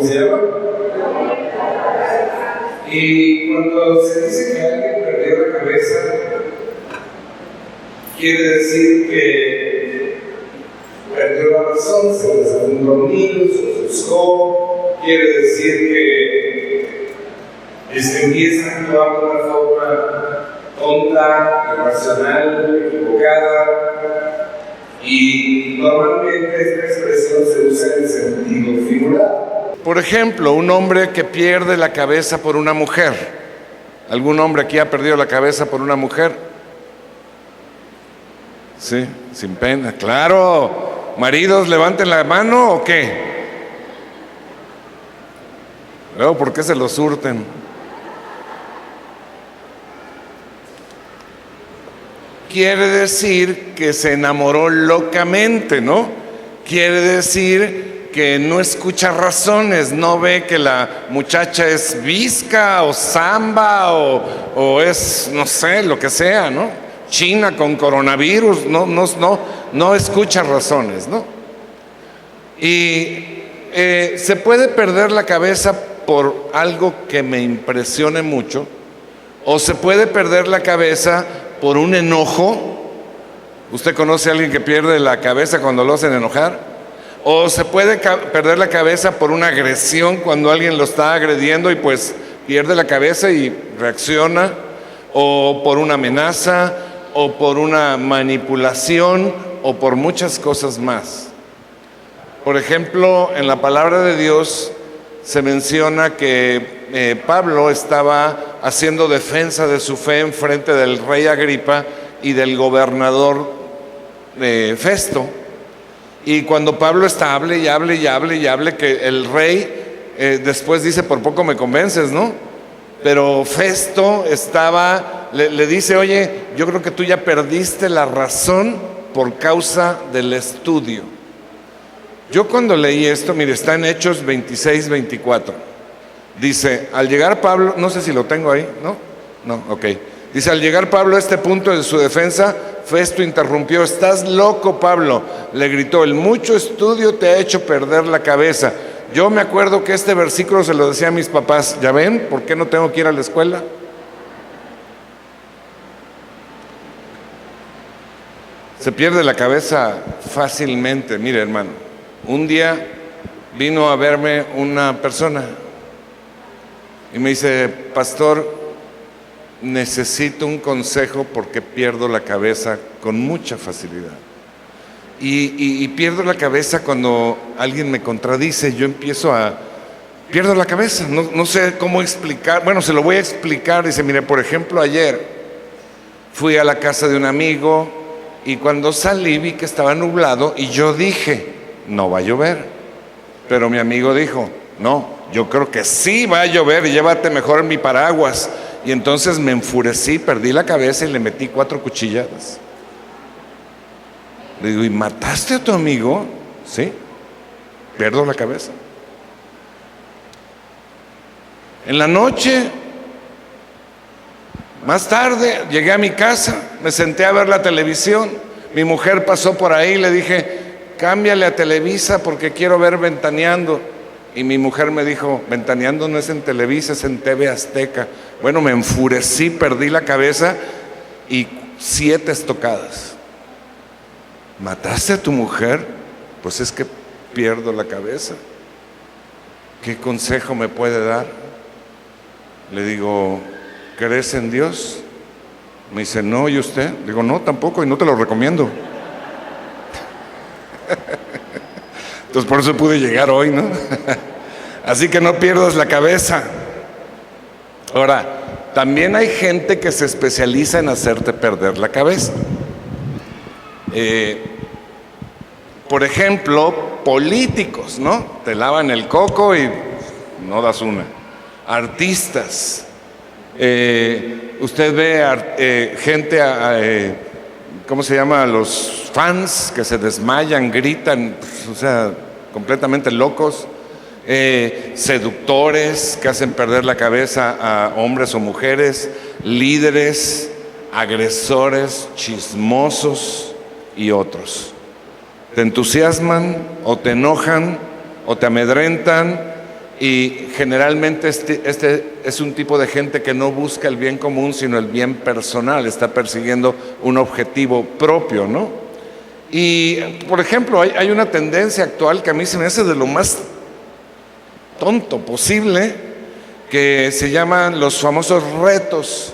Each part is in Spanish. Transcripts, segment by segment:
¿cómo se llama? Y cuando se dice que alguien perdió la cabeza, quiere decir que perdió la razón, se le salió un dormido, se ofuscó, quiere decir que empieza a actuar de una forma tonta, irracional, equivocada, y normalmente esta expresión se usa en sentido figurado. Por ejemplo, un hombre que pierde la cabeza por una mujer. ¿Algún hombre aquí ha perdido la cabeza por una mujer? Sí, sin pena, claro. Maridos, levanten la mano o qué. Luego, ¿por qué se los hurten? Quiere decir que se enamoró locamente, ¿no? Quiere decir que no escucha razones, no ve que la muchacha es visca o zamba o es, no sé, lo que sea, ¿no? China con coronavirus, no escucha razones, ¿no? Y se puede perder la cabeza por algo que me impresione mucho, o se puede perder la cabeza por un enojo. ¿Usted conoce a alguien que pierde la cabeza cuando lo hacen enojar? O se puede perder la cabeza por una agresión cuando alguien lo está agrediendo y pues pierde la cabeza y reacciona, o por una amenaza, o por una manipulación, o por muchas cosas más. Por ejemplo, en la palabra de Dios se menciona que Pablo estaba haciendo defensa de su fe en frente del rey Agripa y del gobernador Festo. Y cuando Pablo está hable, que el rey después dice, por poco me convences, ¿no? Pero Festo le dice, oye, yo creo que tú ya perdiste la razón por causa del estudio. Yo cuando leí esto, mire, está en Hechos 26-24. Dice, al llegar Pablo, no sé si lo tengo ahí, ¿no? No, ok. Dice, al llegar Pablo a este punto de su defensa, Festo interrumpió. ¿Estás loco, Pablo?, le gritó, el mucho estudio te ha hecho perder la cabeza. Yo me acuerdo que este versículo se lo decía a mis papás. ¿Ya ven por qué no tengo que ir a la escuela? Se pierde la cabeza fácilmente. Mire, hermano, un día vino a verme una persona y me dice, pastor, necesito un consejo porque pierdo la cabeza con mucha facilidad. Y pierdo la cabeza cuando alguien me contradice. Yo pierdo la cabeza, no sé cómo explicar. Bueno, se lo voy a explicar. Dice, mire, por ejemplo, ayer fui a la casa de un amigo y cuando salí vi que estaba nublado y yo dije, no va a llover. Pero mi amigo dijo, no, yo creo que sí va a llover, llévate mejor mi paraguas. Y entonces me enfurecí, perdí la cabeza y le metí 4 cuchilladas. Le digo, ¿y mataste a tu amigo? Sí, pierdo la cabeza. En la noche, más tarde, llegué a mi casa, me senté a ver la televisión. Mi mujer pasó por ahí, le dije, cámbiale a Televisa porque quiero ver Ventaneando. Y mi mujer me dijo, Ventaneando no es en Televisa, es en TV Azteca. Bueno, me enfurecí, perdí la cabeza y 7 estocadas. ¿Mataste a tu mujer? Pues es que pierdo la cabeza. ¿Qué consejo me puede dar? Le digo, ¿crees en Dios? Me dice, no, ¿y usted? Digo, no, tampoco, y no te lo recomiendo. Entonces por eso pude llegar hoy, ¿no? Así que no pierdas la cabeza. Ahora, también hay gente que se especializa en hacerte perder la cabeza. Por ejemplo, políticos, ¿no? Te lavan el coco y no das una. Artistas. Usted ve gente, ¿cómo se llama? Los fans que se desmayan, gritan, o sea, completamente locos. Seductores que hacen perder la cabeza a hombres o mujeres. Líderes, agresores, chismosos y otros. Te entusiasman o te enojan o te amedrentan Y generalmente este es un tipo de gente que no busca el bien común, sino el bien personal, está persiguiendo un objetivo propio, ¿no? Y, por ejemplo, hay una tendencia actual que a mí se me hace de lo más tonto posible, que se llaman los famosos retos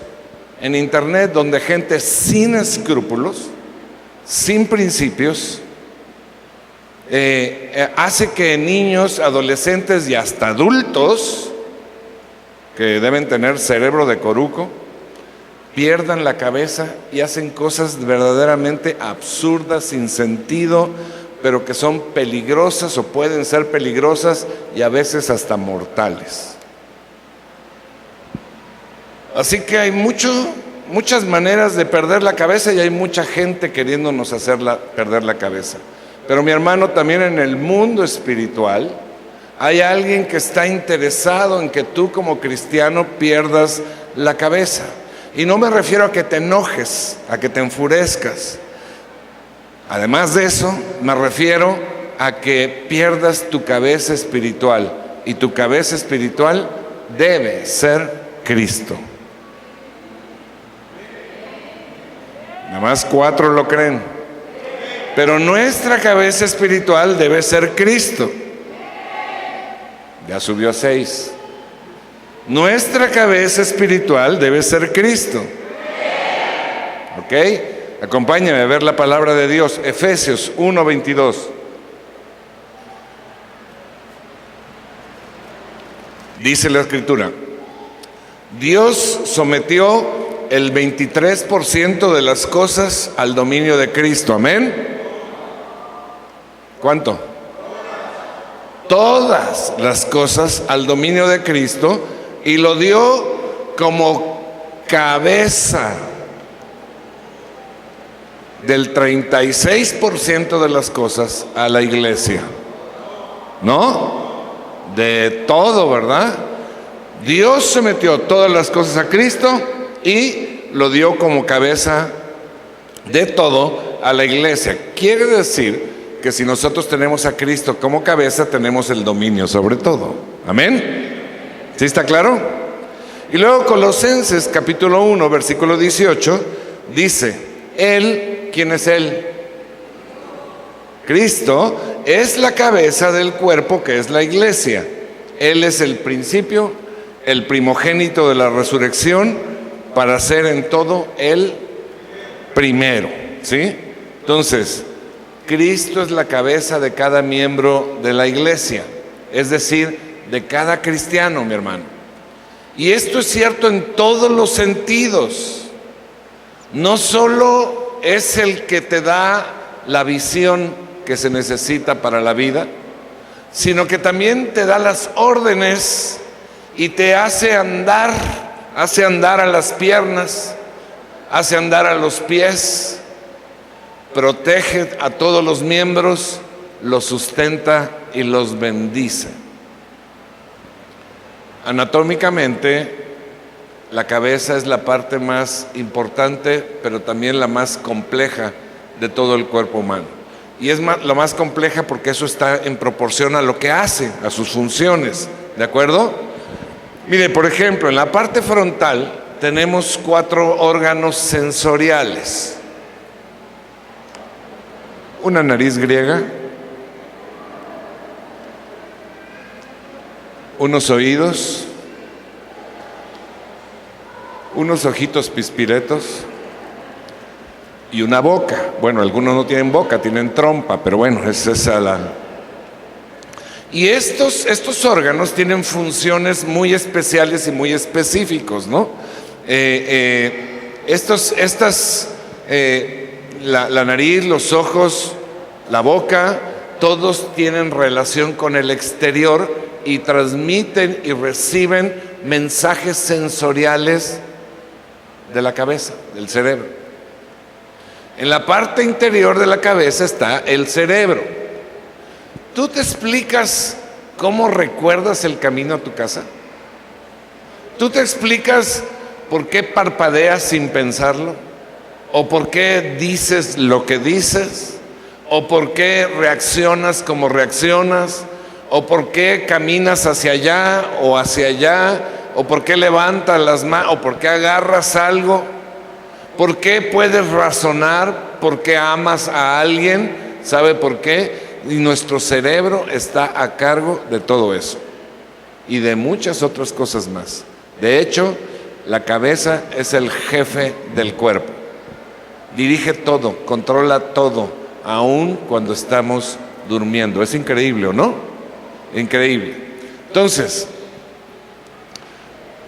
en internet, donde gente sin escrúpulos, sin principios, hace que niños, adolescentes y hasta adultos, que deben tener cerebro de coruco, pierdan la cabeza y hacen cosas verdaderamente absurdas, sin sentido, pero que son peligrosas o pueden ser peligrosas y a veces hasta mortales. Así que hay muchas maneras de perder la cabeza y hay mucha gente queriéndonos hacerla perder la cabeza. Pero mi hermano, también en el mundo espiritual hay alguien que está interesado en que tú como cristiano pierdas la cabeza. Y no me refiero a que te enojes, a que te enfurezcas. Además de eso, me refiero a que pierdas tu cabeza espiritual. Y tu cabeza espiritual debe ser Cristo. Nada más 4 lo creen. Pero nuestra cabeza espiritual debe ser Cristo. Ya subió a 6. Nuestra cabeza espiritual debe ser Cristo. ¿Ok? Acompáñame a ver la palabra de Dios. Efesios 1:22. Dice la Escritura: Dios sometió el 23% de las cosas al dominio de Cristo. Amén. ¿Cuánto? Todas las cosas al dominio de Cristo, y lo dio como cabeza del 36% de las cosas a la iglesia. ¿No? De todo, ¿verdad? Dios sometió todas las cosas a Cristo y lo dio como cabeza de todo a la iglesia. Quiere decir que si nosotros tenemos a Cristo como cabeza, tenemos el dominio sobre todo. Amén. ¿Sí está claro? Y luego Colosenses capítulo 1 versículo 18 dice: Él, ¿quién es Él? Cristo es la cabeza del cuerpo, que es la iglesia. Él es el principio, el primogénito de la resurrección, para ser en todo el primero. ¿Sí? Entonces, Cristo es la cabeza de cada miembro de la iglesia, es decir, de cada cristiano, mi hermano. Y esto es cierto en todos los sentidos. No solo es el que te da la visión que se necesita para la vida, sino que también te da las órdenes y te hace andar a las piernas, hace andar a los pies, protege a todos los miembros, los sustenta y los bendice. Anatómicamente, la cabeza es la parte más importante, pero también la más compleja de todo el cuerpo humano. Y es la más compleja porque eso está en proporción a lo que hace, a sus funciones. ¿De acuerdo? Mire, por ejemplo, en la parte frontal tenemos 4 órganos sensoriales. Una nariz griega, unos oídos, unos ojitos pispiretos y una boca. Bueno, algunos no tienen boca, tienen trompa, pero bueno, es esa la... Y estos órganos tienen funciones muy especiales y muy específicos, ¿no? La nariz, los ojos, la boca, todos tienen relación con el exterior y transmiten y reciben mensajes sensoriales de la cabeza, del cerebro. En la parte interior de la cabeza está el cerebro. ¿Tú te explicas cómo recuerdas el camino a tu casa? ¿Tú te explicas por qué parpadeas sin pensarlo? ¿O por qué dices lo que dices? ¿O por qué reaccionas como reaccionas? ¿O por qué caminas hacia allá o hacia allá? ¿O por qué levantas las manos? ¿O por qué agarras algo? ¿Por qué puedes razonar? ¿Por qué amas a alguien? ¿Sabe por qué? Y nuestro cerebro está a cargo de todo eso y de muchas otras cosas más. De hecho, la cabeza es el jefe del cuerpo. Dirige todo, controla todo, aun cuando estamos durmiendo. Es increíble, ¿o no? Increíble. Entonces,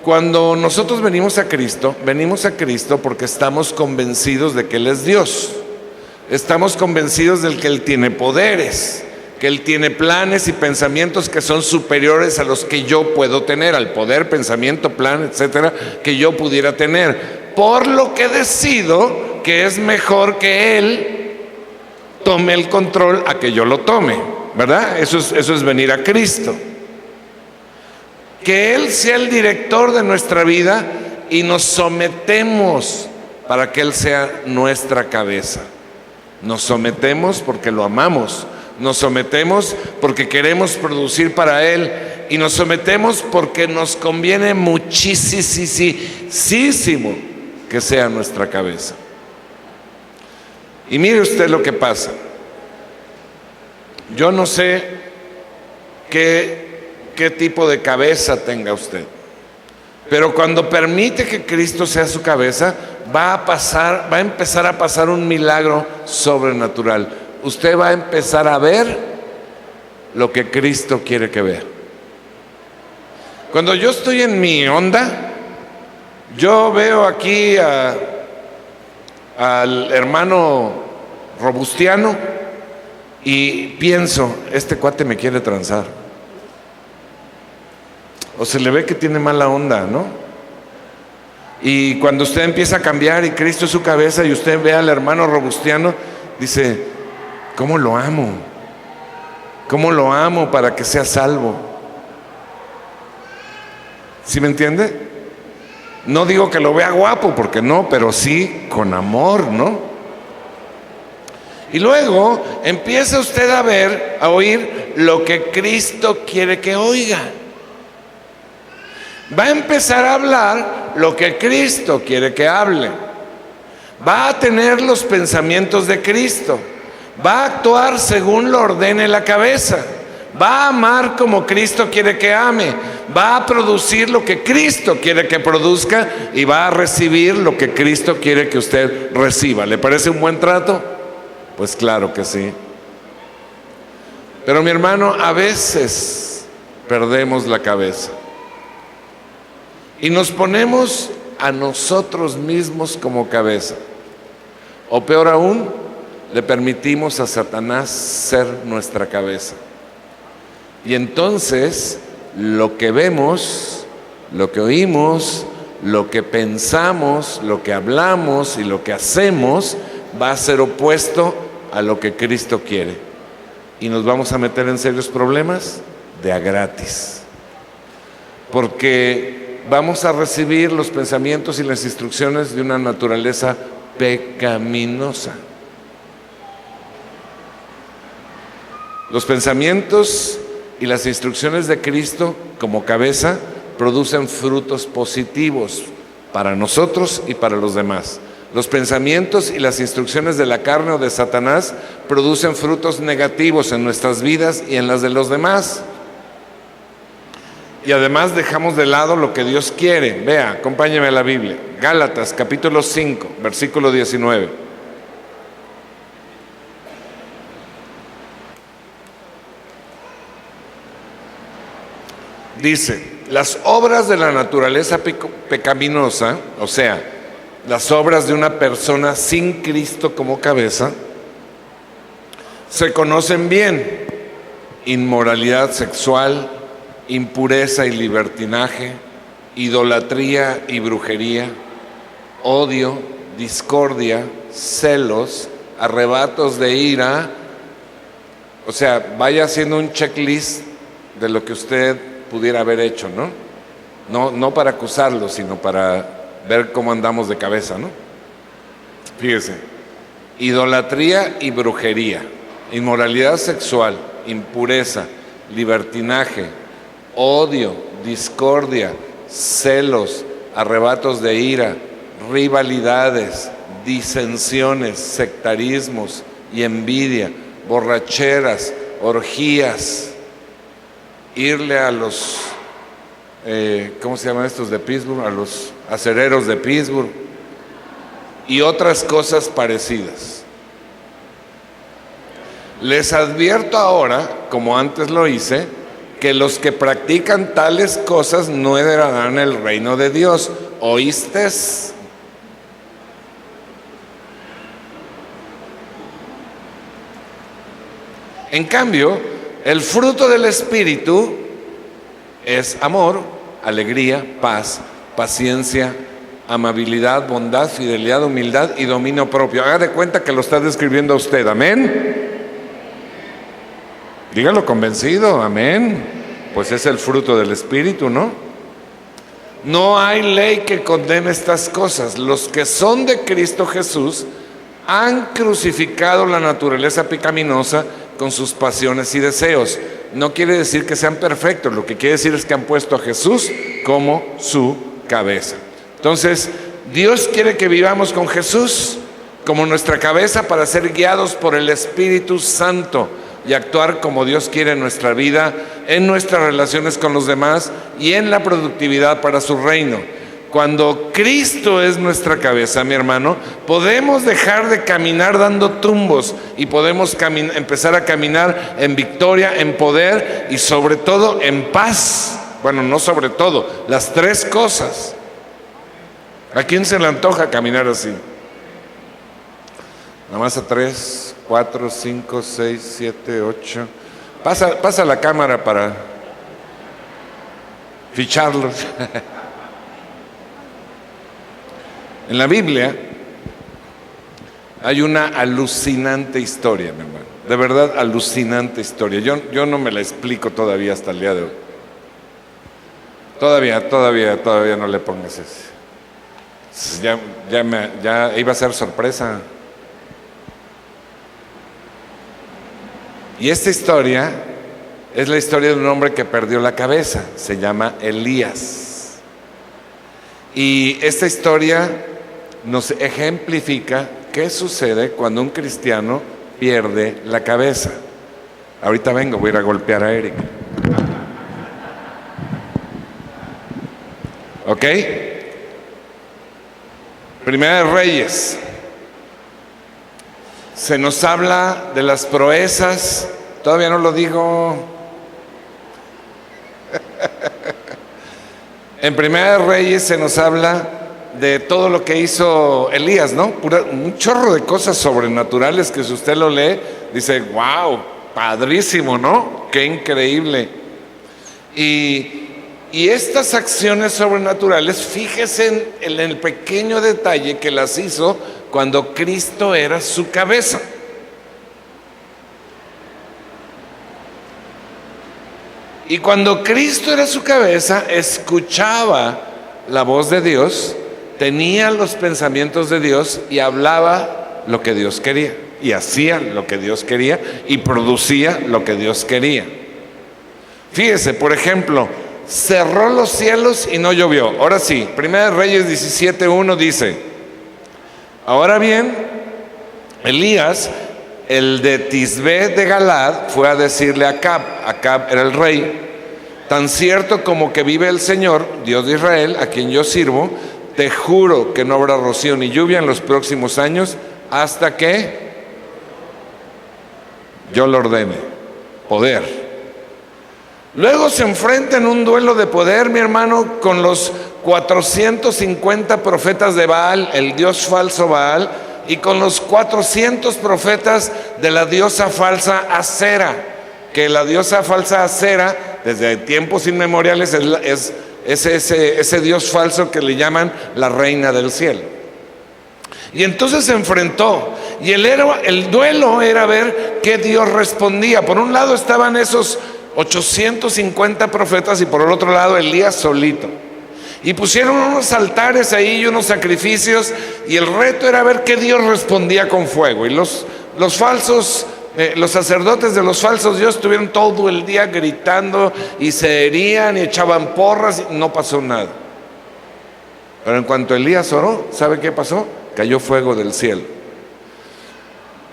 cuando nosotros venimos a Cristo porque estamos convencidos de que Él es Dios. Estamos convencidos de que Él tiene poderes, que Él tiene planes y pensamientos que son superiores a los que yo puedo tener, al poder, pensamiento, plan, etcétera, que yo pudiera tener. Por lo que decido que es mejor que Él tome el control a que yo lo tome, ¿verdad? Eso es venir a Cristo. Que Él sea el director de nuestra vida y nos sometemos para que Él sea nuestra cabeza. Nos sometemos porque lo amamos, nos sometemos porque queremos producir para Él y nos sometemos porque nos conviene muchísimo que sea nuestra cabeza. Y mire usted lo que pasa. Yo no sé qué tipo de cabeza tenga usted, pero cuando permite que Cristo sea su cabeza, va a empezar a pasar un milagro sobrenatural. Usted va a empezar a ver lo que Cristo quiere que vea. Cuando yo estoy en mi onda, yo veo aquí al hermano Robustiano y pienso, este cuate me quiere transar. O se le ve que tiene mala onda, ¿no? Y cuando usted empieza a cambiar y Cristo es su cabeza y usted ve al hermano Robustiano, dice, ¿cómo lo amo? ¿Cómo lo amo para que sea salvo? ¿Sí me entiende? No digo que lo vea guapo, porque no, pero sí con amor, ¿no? Y luego empieza usted a oír lo que Cristo quiere que oiga. Va a empezar a hablar lo que Cristo quiere que hable. Va a tener los pensamientos de Cristo. Va a actuar según lo ordene la cabeza. Va a amar como Cristo quiere que ame. Va a producir lo que Cristo quiere que produzca y va a recibir lo que Cristo quiere que usted reciba. ¿Le parece un buen trato? Pues claro que sí. Pero mi hermano, a veces perdemos la cabeza. Y nos ponemos a nosotros mismos como cabeza. O peor aún, le permitimos a Satanás ser nuestra cabeza. Y entonces, lo que vemos, lo que oímos, lo que pensamos, lo que hablamos y lo que hacemos va a ser opuesto a lo que Cristo quiere. Y nos vamos a meter en serios problemas de a gratis. Porque vamos a recibir los pensamientos y las instrucciones de una naturaleza pecaminosa. Los pensamientos y las instrucciones de Cristo como cabeza producen frutos positivos para nosotros y para los demás. Los pensamientos y las instrucciones de la carne o de Satanás producen frutos negativos en nuestras vidas y en las de los demás. Y además dejamos de lado lo que Dios quiere. Vea, acompáñeme a la Biblia. Gálatas, capítulo 5, versículo 19. Dice, las obras de la naturaleza pecaminosa, o sea, las obras de una persona sin Cristo como cabeza, se conocen bien: inmoralidad sexual, impureza y libertinaje, idolatría y brujería, odio, discordia, celos, arrebatos de ira. O sea, vaya haciendo un checklist de lo que usted pudiera haber hecho, ¿no? No para acusarlo, sino para ver cómo andamos de cabeza, ¿no? Fíjese, idolatría y brujería, inmoralidad sexual, impureza, libertinaje, odio, discordia, celos, arrebatos de ira, rivalidades, disensiones, sectarismos y envidia, borracheras, orgías, irle a los, ¿cómo se llaman estos de Pittsburgh? A los acereros de Pittsburgh y otras cosas parecidas. Les advierto ahora, como antes lo hice, que los que practican tales cosas no heredarán el reino de Dios. ¿Oíste? En cambio, el fruto del Espíritu es amor, alegría, paz, paciencia, amabilidad, bondad, fidelidad, humildad y dominio propio. Haga de cuenta que lo está describiendo a usted. Amén. Dígalo convencido. Amén. Pues es el fruto del Espíritu, ¿no? No hay ley que condene estas cosas. Los que son de Cristo Jesús han crucificado la naturaleza pecaminosa con sus pasiones y deseos. No quiere decir que sean perfectos, lo que quiere decir es que han puesto a Jesús como su cabeza. Entonces, Dios quiere que vivamos con Jesús como nuestra cabeza para ser guiados por el Espíritu Santo y actuar como Dios quiere en nuestra vida, en nuestras relaciones con los demás y en la productividad para su reino. Cuando Cristo es nuestra cabeza, mi hermano, podemos dejar de caminar dando tumbos y podemos empezar a caminar en victoria, en poder y sobre todo en paz. Bueno, no sobre todo, las tres cosas. ¿A quién se le antoja caminar así? Nada más a 3, 4, 5, 6, 7, 8. Pasa la cámara para ficharlos. En la Biblia hay una alucinante historia, mi hermano. De verdad, alucinante historia. Yo no me la explico todavía hasta el día de hoy. Todavía no le pongas ese. Ya iba a ser sorpresa. Y esta historia es la historia de un hombre que perdió la cabeza. Se llama Elías. Y esta historia nos ejemplifica qué sucede cuando un cristiano pierde la cabeza. Ahorita vengo, voy a ir a golpear a Eric. ¿Ok? Primera de Reyes. Se nos habla de las proezas. Todavía no lo digo. En Primera de Reyes se nos habla de todo lo que hizo Elías, ¿no? Un chorro de cosas sobrenaturales que si usted lo lee, dice, wow, padrísimo, ¿no? Qué increíble. Y estas acciones sobrenaturales, fíjese en el pequeño detalle que las hizo cuando Cristo era su cabeza. Y cuando Cristo era su cabeza, escuchaba la voz de Dios, tenía los pensamientos de Dios y hablaba lo que Dios quería, y hacía lo que Dios quería y producía lo que Dios quería. Fíjese, por ejemplo, cerró los cielos y no llovió. Ahora sí, Primera de Reyes 17:1 dice: ahora bien, Elías, el de Tisbé de Galad, fue a decirle a Acab era el rey: tan cierto como que vive el Señor, Dios de Israel, a quien yo sirvo, te juro que no habrá rocío ni lluvia en los próximos años hasta que yo lo ordene. Poder. Luego se enfrenta en un duelo de poder, mi hermano, con los 450 profetas de Baal, el dios falso Baal, y con los 400 profetas de la diosa falsa Acera, que la diosa falsa Acera, desde tiempos inmemoriales, es ese dios falso que le llaman la reina del cielo. Y entonces se enfrentó, y el duelo era ver qué Dios respondía. Por un lado estaban esos 850 profetas y por el otro lado Elías solito. Y pusieron unos altares ahí y unos sacrificios, y el reto era ver qué Dios respondía con fuego. Y los falsos Los sacerdotes de los falsos dioses estuvieron todo el día gritando y se herían y echaban porras y no pasó nada. Pero en cuanto Elías oró, ¿sabe qué pasó? Cayó fuego del cielo.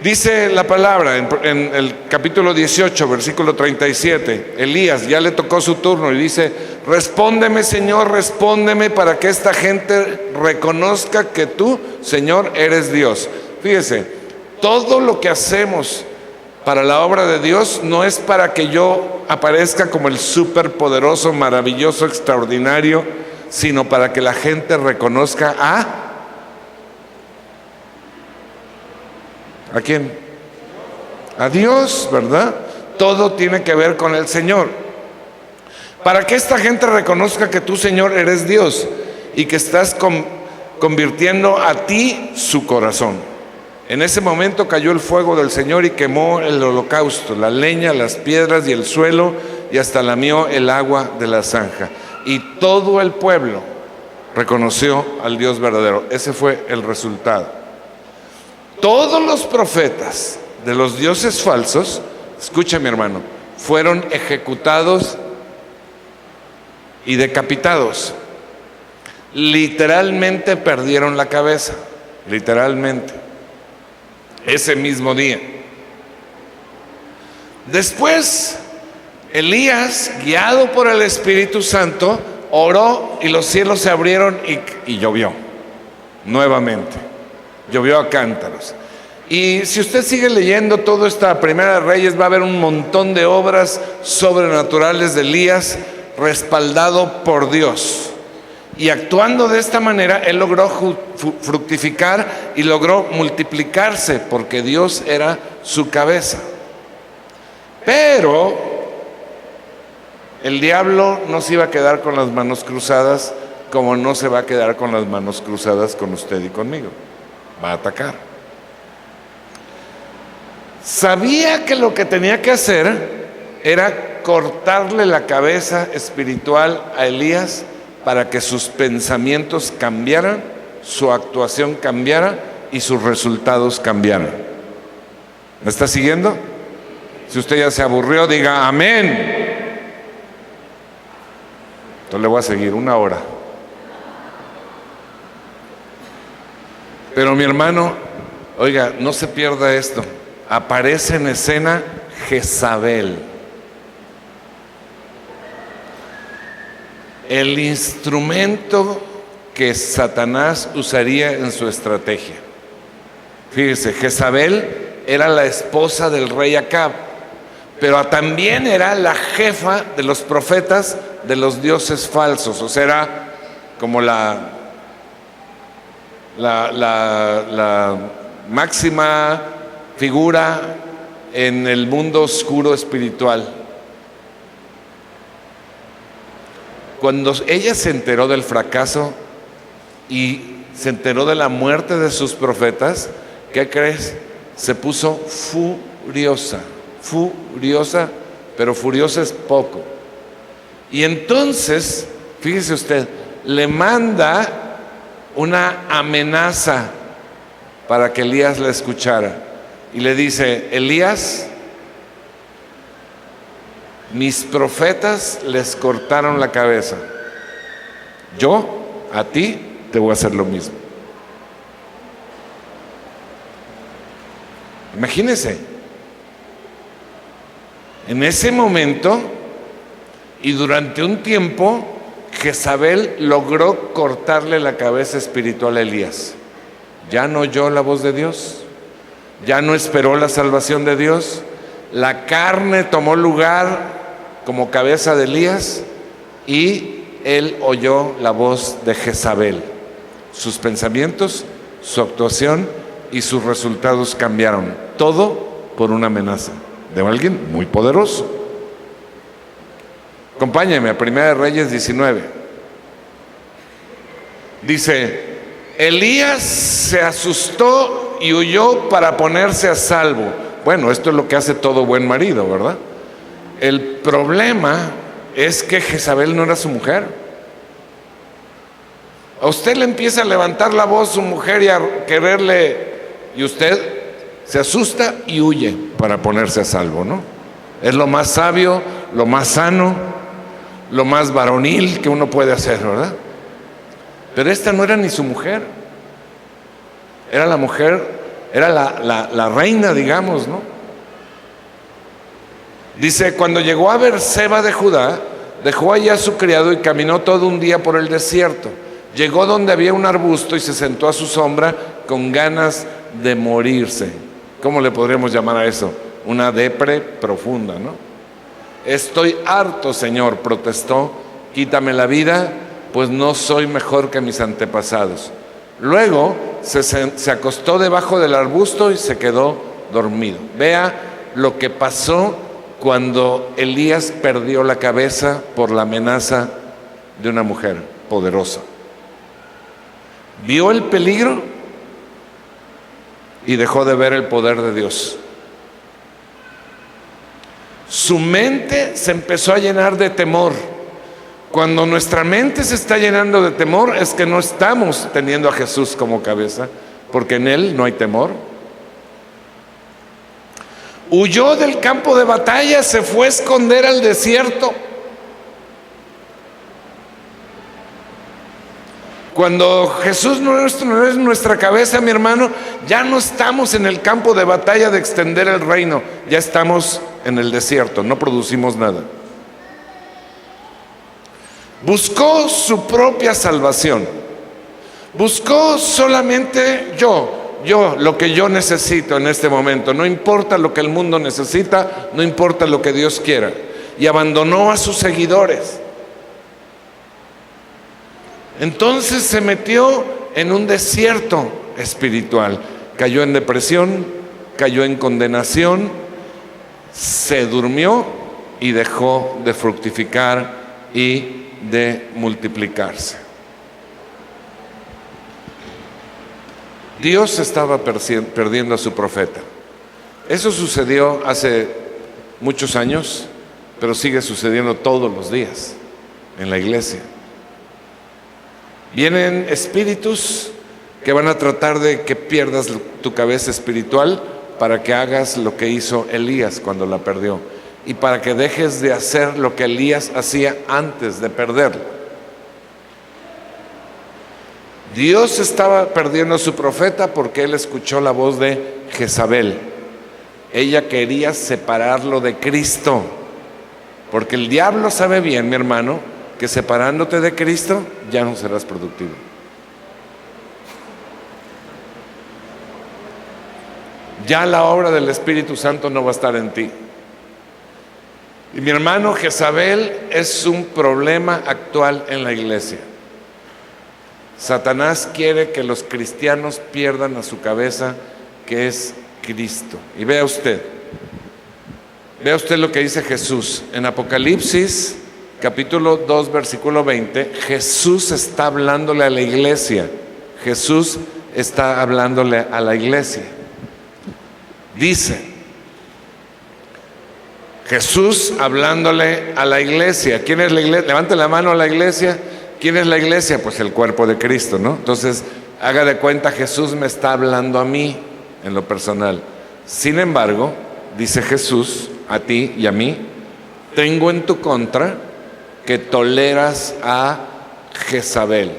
Dice la palabra en el capítulo 18, versículo 37, Elías ya le tocó su turno y dice: respóndeme, Señor, respóndeme, para que esta gente reconozca que tú, Señor, eres Dios. Fíjese, todo lo que hacemos para la obra de Dios no es para que yo aparezca como el superpoderoso, maravilloso, extraordinario, sino para que la gente reconozca ¿a quién? A Dios, ¿verdad? Todo tiene que ver con el Señor. Para que esta gente reconozca que tú, Señor, eres Dios y que estás convirtiendo a ti su corazón. En ese momento cayó el fuego del Señor y quemó el holocausto, la leña, las piedras y el suelo, y hasta lamió el agua de la zanja. Y todo el pueblo reconoció al Dios verdadero. Ese fue el resultado. Todos los profetas de los dioses falsos, escucha mi hermano, fueron ejecutados y decapitados. Literalmente perdieron la cabeza, literalmente, ese mismo día. Después, Elías, guiado por el Espíritu Santo, oró y los cielos se abrieron y llovió nuevamente. Llovió a cántaros. Y si usted sigue leyendo toda esta Primera de Reyes, va a haber un montón de obras sobrenaturales de Elías, respaldado por Dios. Y actuando de esta manera, él logró fructificar y logró multiplicarse, porque Dios era su cabeza. Pero el diablo no se iba a quedar con las manos cruzadas, como no se va a quedar con las manos cruzadas con usted y conmigo. Va a atacar. Sabía que lo que tenía que hacer era cortarle la cabeza espiritual a Elías para que sus pensamientos cambiaran, su actuación cambiara y sus resultados cambiaran. ¿Me está siguiendo? Si usted ya se aburrió, diga amén. Entonces le voy a seguir 1 hora. Pero mi hermano, oiga, no se pierda esto. Aparece en escena Jezabel, el instrumento que Satanás usaría en su estrategia. Fíjese, Jezabel era la esposa del rey Acab, pero también era la jefa de los profetas de los dioses falsos. O sea, era como la máxima figura en el mundo oscuro espiritual. Cuando ella se enteró del fracaso y se enteró de la muerte de sus profetas, ¿qué crees? Se puso furiosa, pero furiosa es poco. Y entonces, fíjese usted, le manda una amenaza para que Elías la escuchara. Y le dice: Elías, mis profetas les cortaron la cabeza. Yo a ti te voy a hacer lo mismo. Imagínese, en ese momento y durante un tiempo, Jezabel logró cortarle la cabeza espiritual a Elías. Ya no oyó la voz de Dios, ya no esperó la salvación de Dios. La carne tomó lugar como cabeza de Elías y él oyó la voz de Jezabel. Sus pensamientos, su actuación y sus resultados cambiaron. Todo por una amenaza de alguien muy poderoso. Acompáñenme a Primera de Reyes 19. Dice: Elías se asustó y huyó para ponerse a salvo. Bueno, esto es lo que hace todo buen marido, ¿verdad? El problema es que Jezabel no era su mujer. A usted le empieza a levantar la voz su mujer y a quererle, y usted se asusta y huye. para ponerse a salvo, ¿no? Es lo más sabio, lo más sano, lo más varonil que uno puede hacer, ¿verdad? Pero esta no era ni su mujer. Era la mujer, era la reina, digamos, ¿no? Dice, cuando llegó a Berseba de Judá, dejó allá a su criado y caminó todo un día por el desierto. Llegó donde había un arbusto y se sentó a su sombra con ganas de morirse. ¿Cómo le podríamos llamar a eso? Una depre profunda, ¿no? Estoy harto, Señor, protestó, quítame la vida, pues no soy mejor que mis antepasados. Luego se acostó debajo del arbusto y se quedó dormido. Vea lo que pasó cuando Elías perdió la cabeza por la amenaza de una mujer poderosa. Vio el peligro y dejó de ver el poder de Dios. Su mente se empezó a llenar de temor. Cuando nuestra mente se está llenando de temor, es que no estamos teniendo a Jesús como cabeza, porque en Él no hay temor. Huyó del campo de batalla, se fue a esconder al desierto. Cuando Jesús no es nuestra cabeza, mi hermano, ya no estamos en el campo de batalla de extender el reino, ya estamos en el desierto, no producimos nada. Buscó su propia salvación, buscó solamente lo que yo necesito en este momento, no importa lo que el mundo necesita, no importa lo que Dios quiera, y abandonó a sus seguidores. Entonces se metió en un desierto espiritual, cayó en depresión, cayó en condenación, se durmió y dejó de fructificar y de multiplicarse. Dios estaba perdiendo a su profeta. Eso sucedió hace muchos años, pero sigue sucediendo todos los días en la iglesia. Vienen espíritus que van a tratar de que pierdas tu cabeza espiritual para que hagas lo que hizo Elías cuando la perdió y para que dejes de hacer lo que Elías hacía antes de perderla. Dios estaba perdiendo a su profeta porque él escuchó la voz de Jezabel. Ella quería separarlo de Cristo, porque el diablo sabe bien, mi hermano, que separándote de Cristo ya no serás productivo. Ya la obra del Espíritu Santo no va a estar en ti. Y mi hermano, Jezabel es un problema actual en la iglesia. Satanás quiere que los cristianos pierdan a su cabeza, que es Cristo. Y vea usted lo que dice Jesús en Apocalipsis capítulo 2 versículo 20. Jesús está hablándole a la iglesia. Jesús está hablándole a la iglesia. Dice Jesús hablándole a la iglesia. ¿Quién es la iglesia? Levante la mano a la iglesia. ¿Quién es la iglesia? Pues el cuerpo de Cristo, ¿no? Entonces, haga de cuenta, Jesús me está hablando a mí en lo personal. Sin embargo, dice Jesús a ti y a mí, tengo en tu contra que toleras a Jezabel.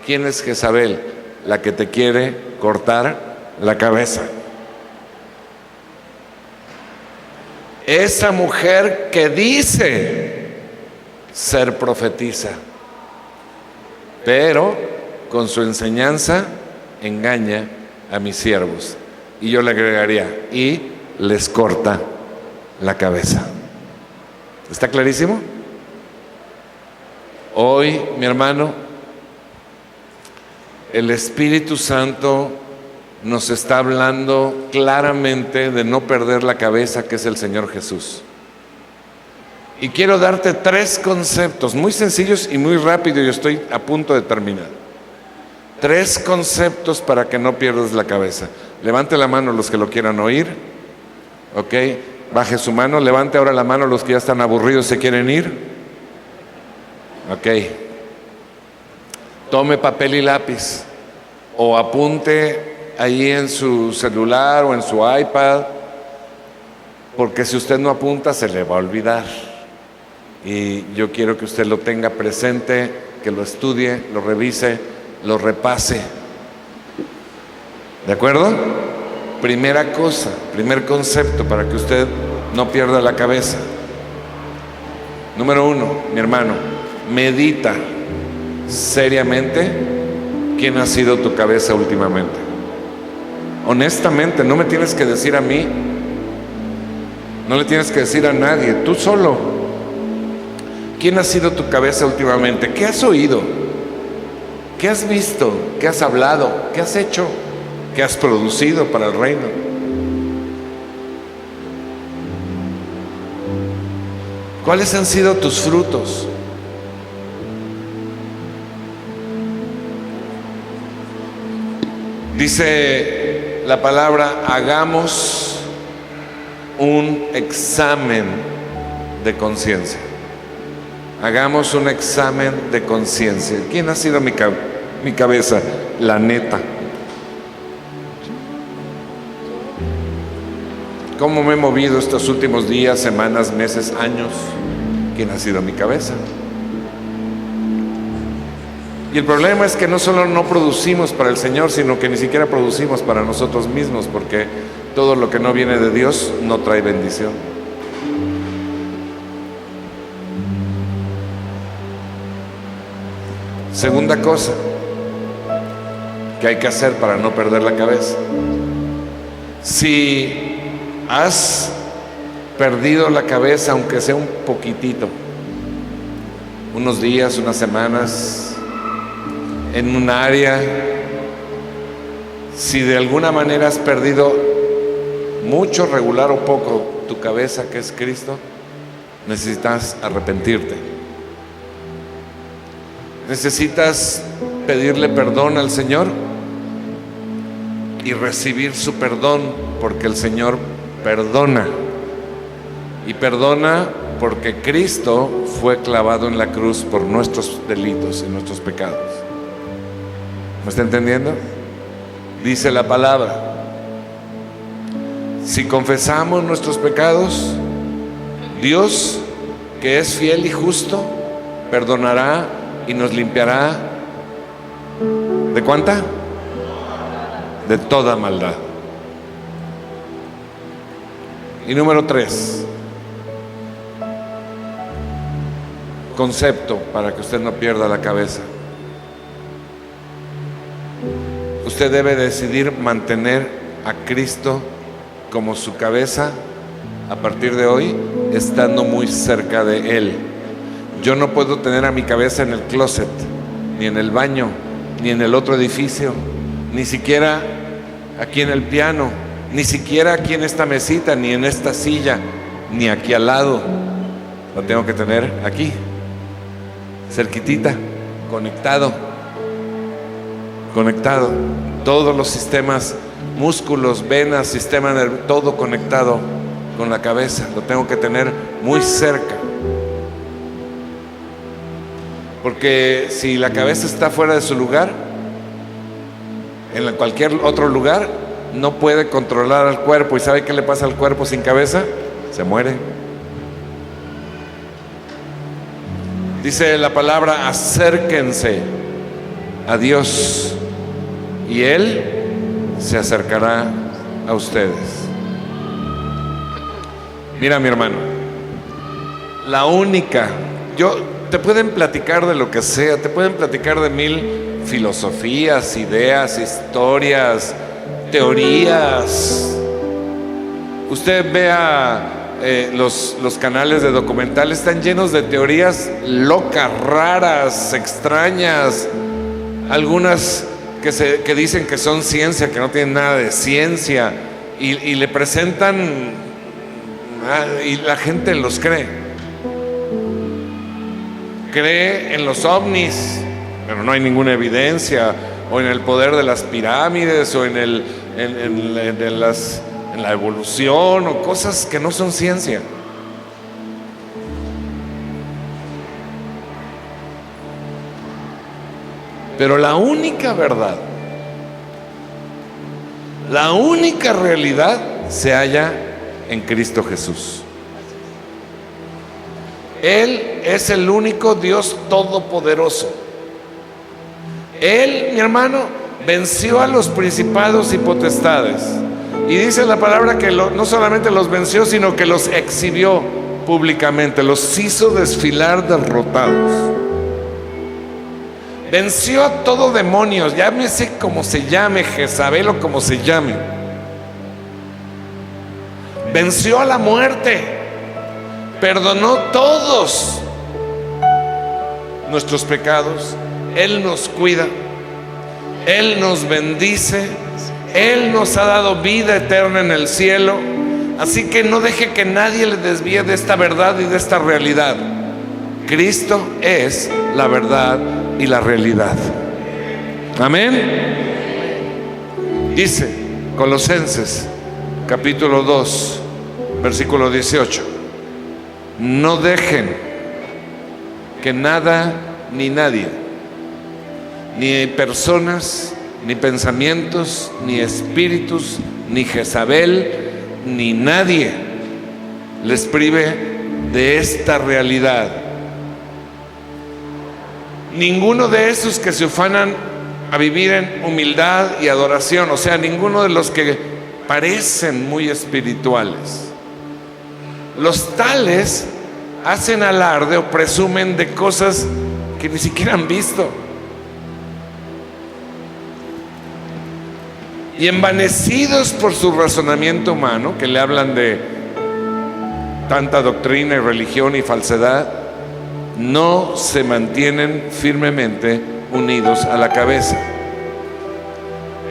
¿Quién es Jezabel? La que te quiere cortar la cabeza. Esa mujer que dice ser profetisa, pero con su enseñanza engaña a mis siervos. Y yo le agregaría, y les corta la cabeza. ¿Está clarísimo? Hoy, mi hermano, el Espíritu Santo nos está hablando claramente de no perder la cabeza, que es el Señor Jesús. Y quiero darte 3 conceptos muy sencillos y muy rápido, y estoy a punto de terminar. 3 conceptos para que no pierdas la cabeza. Levante la mano los que lo quieran oír. Ok, baje su mano. Levante ahora la mano los que ya están aburridos, se quieren ir. Ok. Tome papel y lápiz o apunte ahí en su celular o en su iPad porque si usted no apunta se le va a olvidar. Y yo quiero que usted lo tenga presente, que lo estudie, lo revise, lo repase. ¿De acuerdo? Primera cosa, primer concepto para que usted no pierda la cabeza. Número 1, mi hermano, medita seriamente quién ha sido tu cabeza últimamente. Honestamente, no me tienes que decir a mí, no le tienes que decir a nadie, tú solo. ¿Quién ha sido tu cabeza últimamente? ¿Qué has oído? ¿Qué has visto? ¿Qué has hablado? ¿Qué has hecho? ¿Qué has producido para el reino? ¿Cuáles han sido tus frutos? Dice la palabra, hagamos un examen de conciencia. Hagamos un examen de conciencia. ¿Quién ha sido mi cabeza? La neta. ¿Cómo me he movido estos últimos días, semanas, meses, años? ¿Quién ha sido mi cabeza? Y el problema es que no solo no producimos para el Señor, sino que ni siquiera producimos para nosotros mismos, porque todo lo que no viene de Dios no trae bendición. Segunda cosa que hay que hacer para no perder la cabeza. Si has perdido la cabeza, aunque sea un poquitito, unos días, unas semanas, en un área, si de alguna manera has perdido mucho, regular o poco, tu cabeza, que es Cristo, necesitas arrepentirte. Necesitas pedirle perdón al Señor y recibir su perdón, porque el Señor perdona. Y perdona porque Cristo fue clavado en la cruz por nuestros delitos y nuestros pecados. ¿Me está entendiendo? Dice la palabra, si confesamos nuestros pecados, Dios, que es fiel y justo, perdonará y nos limpiará ¿de cuánta? De toda maldad. Y número 3, concepto para que usted no pierda la cabeza. Usted debe decidir mantener a Cristo como su cabeza a partir de hoy, estando muy cerca de Él. Yo no puedo tener a mi cabeza en el closet, ni en el baño, ni en el otro edificio, ni siquiera aquí en el piano, ni siquiera aquí en esta mesita, ni en esta silla, ni aquí al lado. Lo tengo que tener aquí, cerquitita, conectado. Todos los sistemas, músculos, venas, sistema nervioso, todo conectado con la cabeza. Lo tengo que tener muy cerca. Porque si la cabeza está fuera de su lugar, en cualquier otro lugar, no puede controlar al cuerpo. ¿Y sabe qué le pasa al cuerpo sin cabeza? Se muere. Dice la palabra, acérquense a Dios y Él se acercará a ustedes. Mira, mi hermano, la única, te pueden platicar de lo que sea, te pueden platicar de 1000 filosofías, ideas, historias, teorías. Usted vea los canales de documental, están llenos de teorías locas, raras, extrañas, algunas que dicen que son ciencia, que no tienen nada de ciencia, y le presentan, y la gente los cree en los ovnis, pero no hay ninguna evidencia, o en el poder de las pirámides, o en la evolución, o cosas que no son ciencia. Pero la única verdad, la única realidad se halla en Cristo Jesús. Él es el único Dios todopoderoso. Él, mi hermano, venció a los principados y potestades. Y dice la palabra que no solamente los venció, sino que los exhibió públicamente, los hizo desfilar derrotados. Venció a todo demonio, llámese como se llame, Jezabel o como se llame. Venció a la muerte, perdonó todos nuestros pecados. Él nos cuida, Él nos bendice, Él nos ha dado vida eterna en el cielo. Así que no deje que nadie le desvíe de esta verdad y de esta realidad. Cristo es la verdad y la realidad. Amén. Dice Colosenses capítulo 2 versículo 18: no dejen que nada ni nadie, ni personas, ni pensamientos, ni espíritus, ni Jezabel, ni nadie les prive de esta realidad. Ninguno de esos que se ufanan a vivir en humildad y adoración, o sea, ninguno de los que parecen muy espirituales. Los tales hacen alarde o presumen de cosas que ni siquiera han visto. Y envanecidos por su razonamiento humano, que le hablan de tanta doctrina y religión y falsedad, no se mantienen firmemente unidos a la cabeza.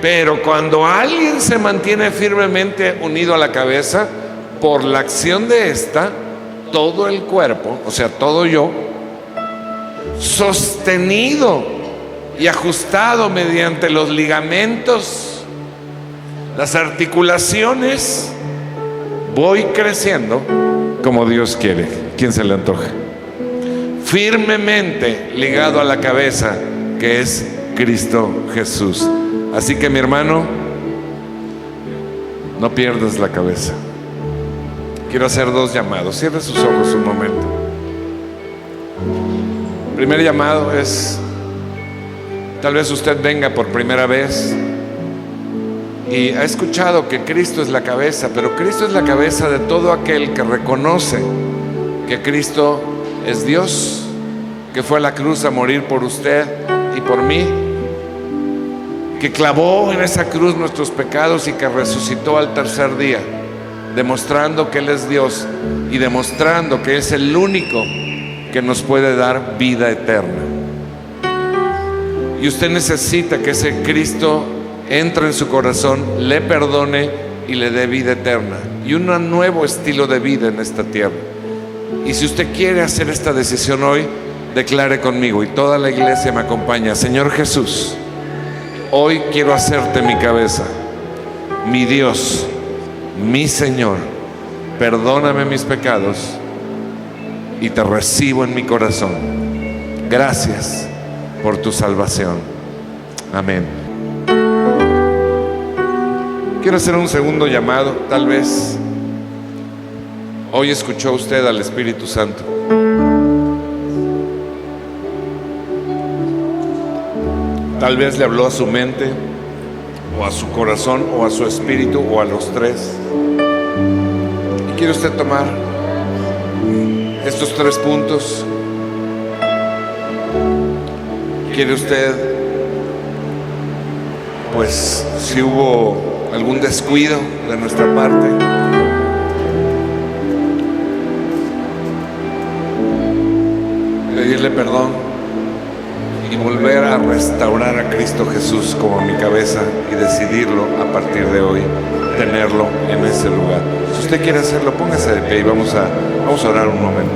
Pero cuando alguien se mantiene firmemente unido a la cabeza, por la acción de esta, todo el cuerpo, o sea, todo yo, sostenido y ajustado mediante los ligamentos, las articulaciones, voy creciendo como Dios quiere. ¿Quién se le antoja? Firmemente ligado a la cabeza, que es Cristo Jesús. Así que, mi hermano, no pierdas la cabeza. Quiero hacer dos llamados. Cierre sus ojos un momento. El primer llamado es: tal vez usted venga por primera vez y ha escuchado que Cristo es la cabeza, pero Cristo es la cabeza de todo aquel que reconoce que Cristo es Dios, que fue a la cruz a morir por usted y por mí, que clavó en esa cruz nuestros pecados y que resucitó al tercer día, demostrando que Él es Dios y demostrando que es el único que nos puede dar vida eterna. Y usted necesita que ese Cristo entre en su corazón, le perdone y le dé vida eterna y un nuevo estilo de vida en esta tierra. Y si usted quiere hacer esta decisión hoy, declare conmigo y toda la iglesia me acompaña: Señor Jesús, hoy quiero hacerte mi cabeza, mi Dios, mi Señor. Perdóname mis pecados y te recibo en mi corazón. Gracias por tu salvación. Amén. Quiero hacer un segundo llamado. Tal vez hoy escuchó usted al Espíritu Santo. Tal vez le habló a su mente, o a su corazón, o a su espíritu, o a los tres. Y quiere usted tomar estos 3 puntos. Quiere usted, pues, si hubo algún descuido de nuestra parte, pedirle perdón y volver a restaurar a Cristo Jesús como mi cabeza y decidirlo a partir de hoy, tenerlo en ese lugar. Si usted quiere hacerlo, póngase de pie y vamos a orar un momento.